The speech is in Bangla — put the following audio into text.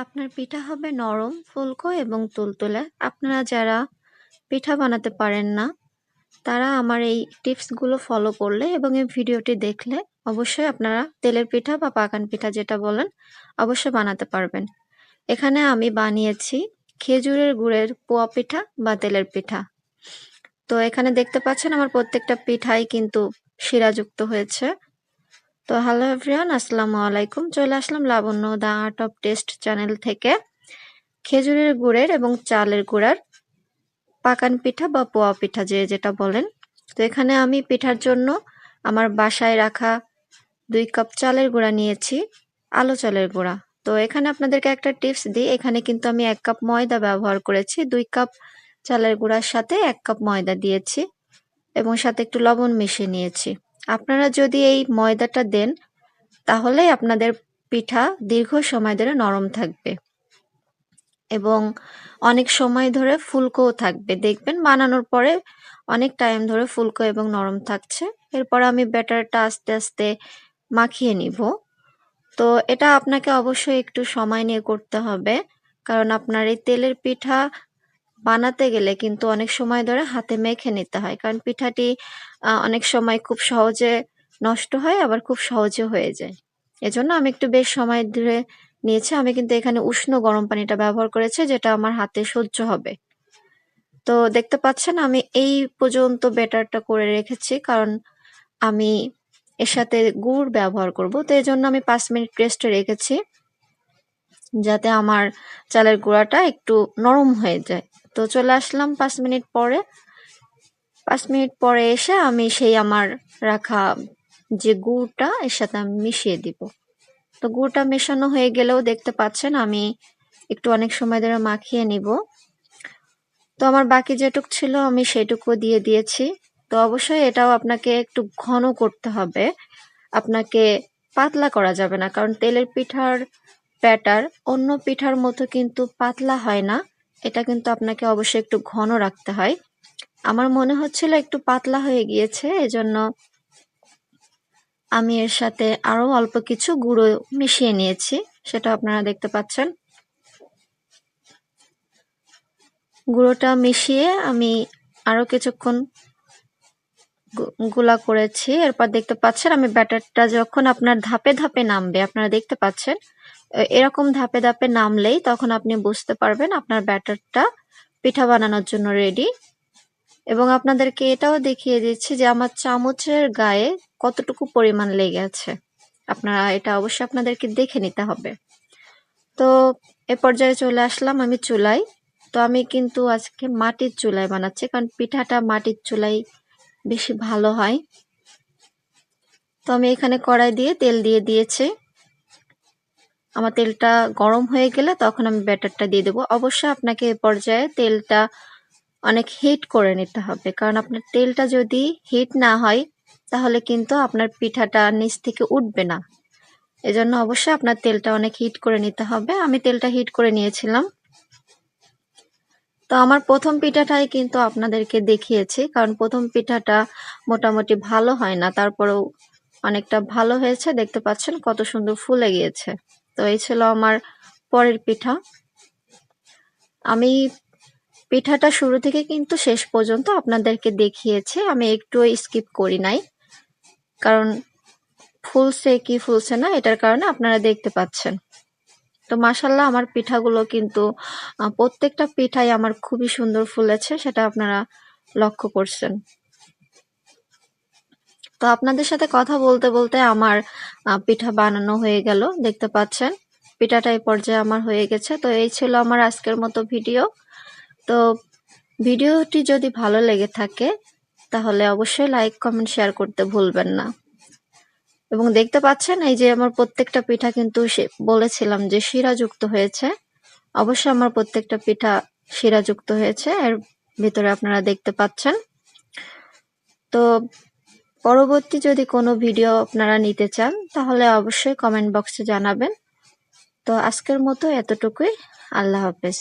আপনার পিঠা হবে নরম, ফুলকো এবং তুলতুলে। আপনারা যারা পিঠা বানাতে পারেন না, তারা আমার এই টিপসগুলো ফলো করলে এবং এই ভিডিওটি দেখলে অবশ্যই আপনারা তেলের পিঠা বা পাকান পিঠা যেটা বলেন, অবশ্যই বানাতে পারবেন। এখানে আমি বানিয়েছি খেজুরের গুড়ের পোয়া পিঠা বা তেলের পিঠা। তো এখানে দেখতে পাচ্ছেন আমার প্রত্যেকটা পিঠাই কিন্তু শিরাযুক্ত হয়েছে। তো হ্যালো এভরিওয়ান, আসসালামু আলাইকুম। চলে আসলাম Labanya the art of taste channel থেকে খেজুরের গুড়ের এবং চালের গুঁড়ার পাকান পিঠা বা পোয়া পিঠা যে যেটা বলেন। তো এখানে আমি পিঠার জন্য আমার বাসায় রাখা 2 কাপ চালের গুঁড়া নিয়েছি, আলো চালের গুঁড়া। তো এখানে আপনাদেরকে একটা টিপস দিই, এখানে কিন্তু আমি 1 কাপ ময়দা ব্যবহার করেছি। 2 কাপ চালের গুঁড়ার সাথে 1 কাপ ময়দা দিয়েছি এবং সাথে একটু লবণ মিশিয়ে নিয়েছি। আপনারা যদি এই ময়দাটা দেন তাহলে আপনাদের পিঠা দীর্ঘ সময় ধরে নরম থাকবে এবং অনেক সময় ধরে ফুলকোও থাকবে। দেখবেন বানানোর পরে অনেক টাইম ধরে ফুলকো এবং নরম থাকছে। এরপর আমি ব্যাটারটা আস্তে আস্তে মাখিয়ে নিব। তো এটা আপনাকে অবশ্যই একটু সময় নিয়ে করতে হবে, কারণ আপনার এই তেলের পিঠা বানাতে গেলে কিন্তু অনেক সময় ধরে হাতে মেখে নিতে হয়, কারণ পিঠাটি অনেক সময় খুব সহজে নষ্ট হয়, আবার খুব সহজে হয়ে যায়। এজন্য আমি একটু বেশ সময় ধরে নিয়েছি। আমি কিন্তু এখানে উষ্ণ গরম পানিটা ব্যবহার করেছি, যেটা আমার হাতে সহ্য হবে। তো দেখতে পাচ্ছেন আমি এই পর্যন্ত ব্যাটারটা করে রেখেছি, কারণ আমি এর সাথে গুড় ব্যবহার করব। তো এজন্য আমি 5 মিনিট রেস্টে রেখেছি, যাতে আমার চালের গুঁড়াটা একটু নরম হয়ে যায়। তো চলে আসলাম 5 মিনিট পরে। 5 মিনিট পরে এসে আমি সেই আমার রাখা যে গুড়টা এর সাথে আমি মিশিয়ে দিব। তো গুড়টা মেশানো হয়ে গেলেও দেখতে পাচ্ছেন আমি একটু অনেক সময় ধরে মাখিয়ে নিব। তো আমার বাকি যেটুক ছিল আমি সেটুকু দিয়ে দিয়েছি। তো অবশ্যই এটাও আপনাকে একটু ঘন করতে হবে, আপনাকে পাতলা করা যাবে না, কারণ তেলের পিঠার ব্যাটার অন্য পিঠার মতো কিন্তু পাতলা হয় না। এটা কিন্তু আপনাকে অবশ্যই একটু ঘন রাখতে হয়। আমার মনে হচ্ছিল একটু পাতলা হয়ে গিয়েছে, এজন্য আমি এর সাথে আরো অল্প কিছু গুঁড়ো মিশিয়ে নিয়েছি, সেটা আপনারা দেখতে পাচ্ছেন। গুঁড়োটা মিশিয়ে আমি আরো কিছুক্ষণ গুলা করেছি। এরপর দেখতে পাচ্ছেন আমি ব্যাটারটা যখন আপনার ধাপে ধাপে নামবে, আপনারা দেখতে পাচ্ছেন এরকম ধাপে ধাপে নামলেই তখন আপনি বুঝতে পারবেন আপনার ব্যাটারটা পিঠা বানানোর জন্য রেডি। এবং আপনাদেরকে এটাও দেখিয়ে দিচ্ছি যে আমার চামচের গায়ে কতটুকু পরিমাণ লেগে আছে। আপনারা এটা অবশ্যই আপনাদেরকে দেখে নিতে হবে। তো এ পর্যায়ে চলে আসলাম আমি চুলায়। তো আমি কিন্তু আজকে মাটির চুলায় বানাচ্ছি, কারণ পিঠাটা মাটির চুলায় বেশি ভালো হয়। তো আমি এখানে কড়াই দিয়ে তেল দিয়ে দিয়েছি। আমার তেলটা গরম হয়ে গেলে তখন আমি ব্যাটারটা দিয়ে দেবো। অবশ্যই আপনাকে এ পর্যায়ে তেলটা অনেক হিট করে নিতে হবে, কারণ আপনার তেলটা যদি হিট না হয় তাহলে কিন্তু আপনার পিঠাটা নিচ থেকে উঠবে না। এজন্য অবশ্যই আপনার তেলটা অনেক হিট করে নিতে হবে। আমি তেলটা হিট করে নিয়েছিলাম। তো আমার প্রথম পিঠাটাই কিন্তু আপনাদেরকে দেখিয়েছি, কারণ প্রথম পিঠাটা মোটামুটি ভালো হয় না, তারপরেও অনেকটা ভালো হয়েছে। দেখতে পাচ্ছেন কত সুন্দর ফুলে গিয়েছে। তো এই ছিল আমার পরের পিঠা। আমি পিঠাটা শুরু থেকে কিন্তু শেষ পর্যন্ত আপনাদেরকে দেখিয়েছি, আমি একটু স্কিপ করি নাই, কারণ ফুলছে কি ফুলছে না এটার কারণে আপনারা দেখতে পাচ্ছেন। তো মাশাআল্লাহ আমার পিঠাগুলো কিন্তু প্রত্যেকটা পিঠাই আমার খুবই সুন্দর ফুলেছে, সেটা আপনারা লক্ষ্য করছেন। তো আপনাদের সাথে কথা বলতে বলতে আমার পিঠা বানানো হয়ে গেল। দেখতে পাচ্ছেন পিঠাটা এই পর্যায়ে আমার হয়ে গেছে। তো এই ছিল আমার আজকের মতো ভিডিও। তো ভিডিওটি যদি ভালো লেগে থাকে তাহলে অবশ্যই লাইক, কমেন্ট, শেয়ার করতে ভুলবেন না। এবং দেখতে পাচ্ছেন এই যে আমার প্রত্যেকটা পিঠা কিন্তু বলেছিলাম যে শিরাযুক্ত হয়েছে। অবশ্যই আমার প্রত্যেকটা পিঠা শিরাযুক্ত হয়েছে, এর ভিতরে আপনারা দেখতে পাচ্ছেন। তো পরবর্তী যদি কোনো ভিডিও আপনারা নিতে চান তাহলে অবশ্যই কমেন্ট বক্সে জানাবেন। তো আজকের মতো এতটুকুই। আল্লাহ হাফেজ।